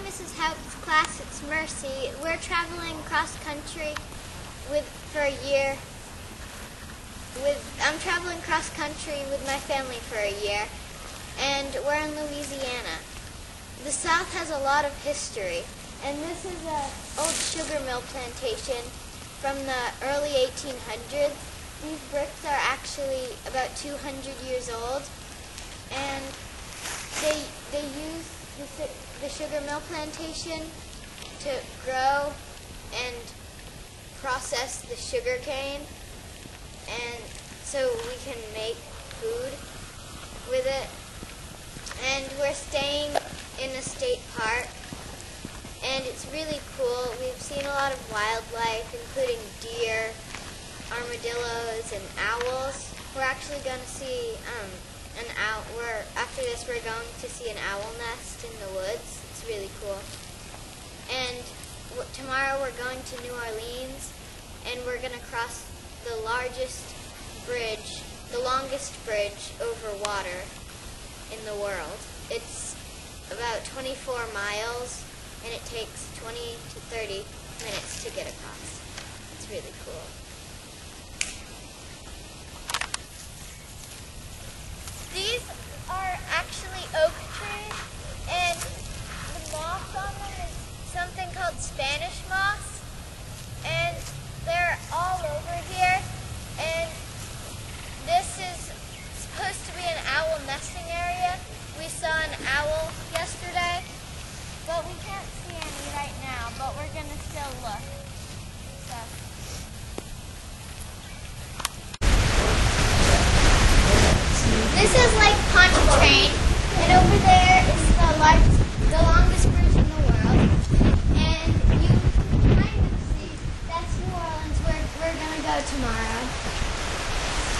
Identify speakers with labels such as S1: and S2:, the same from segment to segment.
S1: Mrs. Hout's class, it's Mercy. We're traveling cross country for a year. I'm traveling cross country with my family for a year, and we're in Louisiana. The South has a lot of history, and this is an old sugar mill plantation from the early 1800s. These bricks are actually about 200 years old, and they use the sugar mill plantation to grow and process the sugar cane, and so we can make food with it. And we're staying in a state park, and it's really cool. We've seen a lot of wildlife, including deer, armadillos, and owls. We're actually going to see an owl. After this, we're going to see an owl nest in the woods. It's really cool. And tomorrow we're going to New Orleans, and we're going to cross the largest bridge, the longest bridge over water in the world. It's about 24 miles, and it takes 20 to 30 minutes to get across. It's really cool. These are actually oak trees, and the moss on them is something called Spanish moss, and they're all over here, and this is supposed to be an owl nesting area. We saw an owl yesterday, but we can't see any right now, but we're going to still look. So. This is Lake Pontchartrain, and over there is the longest bridge in the world. And you can kind of see that's New Orleans, where we're going to go tomorrow.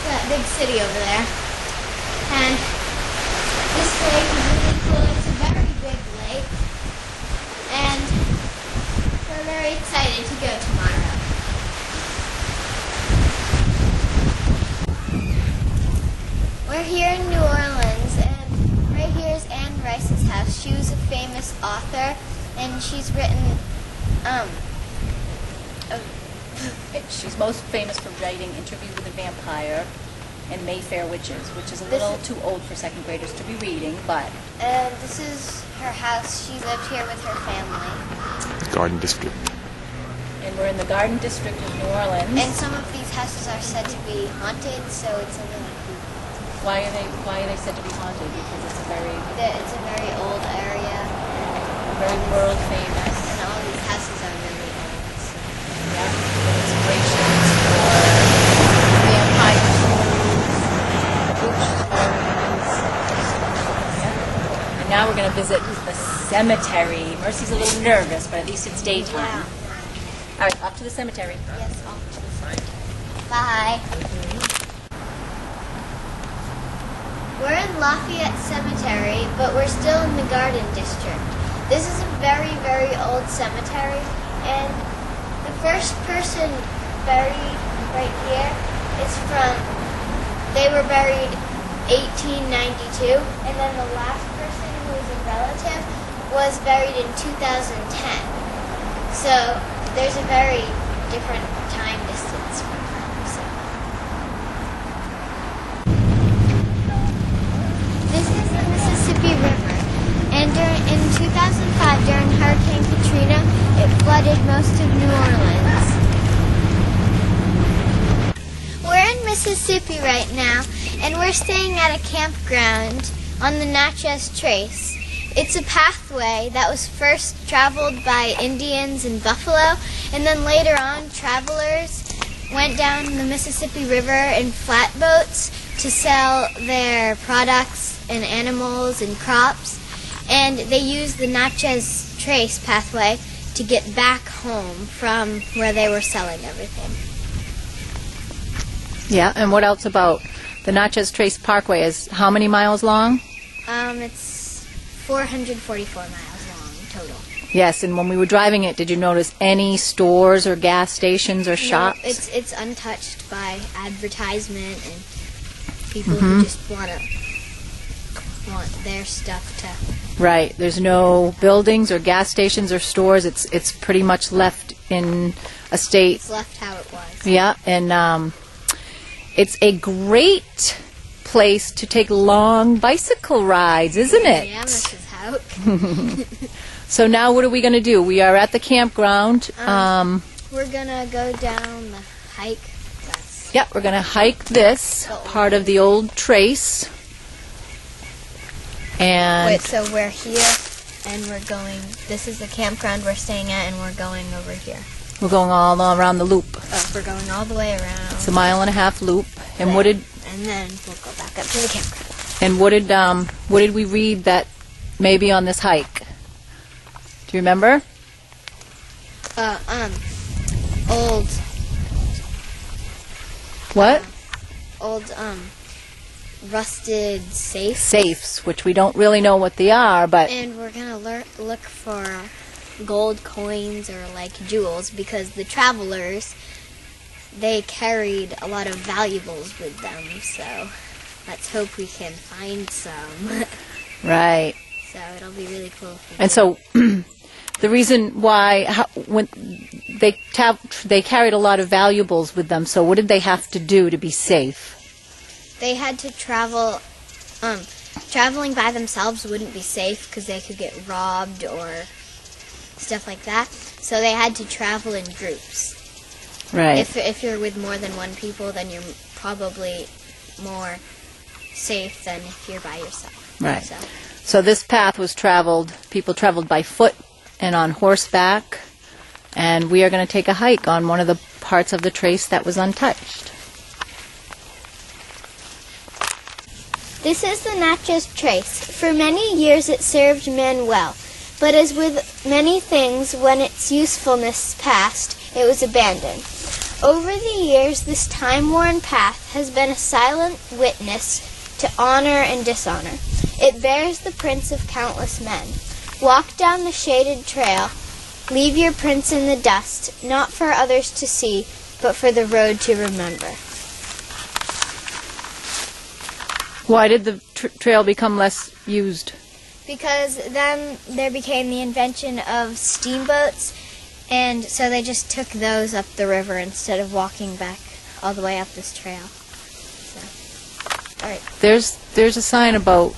S1: That big city over there. And this lake is really cool. It's a very big lake. And we're very excited to go tomorrow. We're here in New Orleans, and right here is Anne Rice's house. She was a famous author, and she's written,
S2: she's most famous for writing Interview with a Vampire and Mayfair Witches, which is a little too old for second graders to be reading, but...
S1: this is her house. She lived here with her family.
S3: Garden District.
S2: And we're in the Garden District of New Orleans.
S1: And some of these houses are said to be haunted, so it's a really cool.
S2: Why are they said to be haunted? Because it's a
S1: very old area.
S2: Very world famous.
S1: And all these houses are really old. So.
S2: Yeah, inspirations for vampire stories, and now we're going to visit the cemetery. Mercy's a little nervous, but at least it's daytime.
S1: Yeah.
S2: All right, off to the cemetery.
S1: Yes, off to the cemetery. Bye. We're in Lafayette Cemetery, but we're still in the Garden District. This is a very, very old cemetery, and the first person buried right here is they were buried 1892, and then the last person who was a relative was buried in 2010. So there's a very different time distance from them. So. This is the Mississippi River, and in 2005, during Hurricane Katrina, it flooded most of New Orleans. We're in Mississippi right now, and we're staying at a campground on the Natchez Trace. It's a pathway that was first traveled by Indians in Buffalo, and then later on, travelers went down the Mississippi River in flatboats to sell their products and animals and crops, and they used the Natchez Trace pathway to get back home from where they were selling everything.
S2: Yeah, and what else about the Natchez Trace Parkway? Is how many miles long?
S1: It's 444 miles long total.
S2: Yes, and when we were driving it, did you notice any stores or gas stations or shops?
S1: No, it's untouched by advertisement and people who just want to want their stuff to.
S2: Right. There's no buildings or gas stations or stores. It's pretty much left in a state.
S1: It's left how it was.
S2: Yeah, and it's a great place to take long bicycle rides, isn't it?
S1: Yeah, Mrs. Hauk.
S2: So now what are we going to do? We are at the campground.
S1: We're going to go down the hike.
S2: Yeah, we're going to hike this part of the old trace. And
S1: wait, so we're here, and we're going, this is the campground we're staying at, and we're going over here.
S2: we're going all around the loop.
S1: Oh, we're going all the way around.
S2: It's a 1.5 mile loop. And what did
S1: And then we'll go back up to the campground.
S2: and what did we read that maybe on this hike? Do you remember?
S1: Old,
S2: What?
S1: rusted safe.
S2: Safes, which we don't really know what they are, but
S1: And we're going to look for gold coins or like jewels because the travelers, they carried a lot of valuables with them. So let's hope we can find some.
S2: right.
S1: So it'll be really cool. If we
S2: And so the reason why when they carried a lot of valuables with them, so what did they have to do to be safe?
S1: They had to travel. Traveling by themselves wouldn't be safe because they could get robbed or stuff like that. So they had to travel in groups.
S2: Right.
S1: If you're with more than one people, then you're probably more safe than if you're by yourself.
S2: Right.
S1: So.
S2: So this path was traveled, people traveled by foot and on horseback, and we are going to take a hike on one of the parts of the trace that was untouched.
S1: This is the Natchez Trace. For many years it served men well, but as with many things, when its usefulness passed, it was abandoned. Over the years, this time-worn path has been a silent witness to honor and dishonor. It bears the prints of countless men. Walk down the shaded trail. Leave your prints in the dust, not for others to see, but for the road to remember.
S2: Why did the trail become less used?
S1: Because then there became the invention of steamboats, and so they just took those up the river instead of walking back all the way up this trail. So, all right.
S2: There's a sign about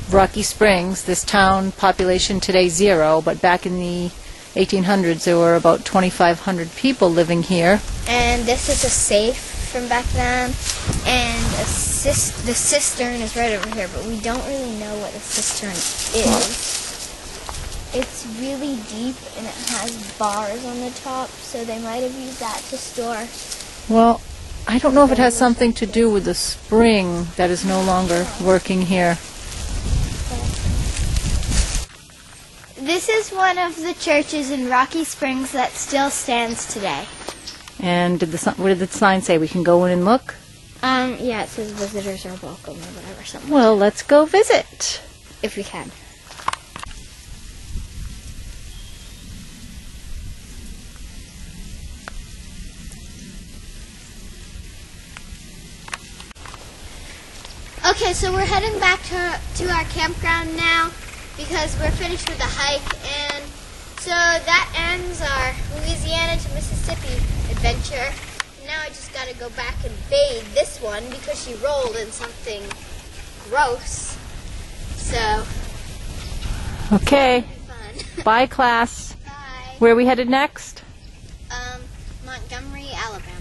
S2: Rocky Springs. This town population today 0, but back in the 1800s there were about 2,500 people living here.
S1: And this is a safe from back then, and the cistern is right over here, but we don't really know what the cistern is. It's really deep, and it has bars on the top, so they might have used that to store.
S2: Well, I don't know if it has something to do with the spring that is no longer working here.
S1: This is one of the churches in Rocky Springs that still stands today.
S2: And what did the sign say? We can go in and look?
S1: Yeah, it says visitors are welcome or whatever, something.
S2: Well, let's go visit.
S1: If we can. Okay, so we're heading back to our campground now because we're finished with the hike, and so that ends our Louisiana to Mississippi adventure. Now I just gotta go back and bathe this one because she rolled in something gross. So,
S2: Okay.
S1: fun.
S2: Bye, class.
S1: Bye.
S2: Where are we headed next?
S1: Montgomery, Alabama.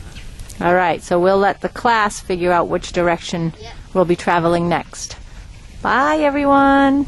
S2: All right, so we'll let the class figure out which direction
S1: Yep.
S2: we'll be traveling next. Bye, everyone.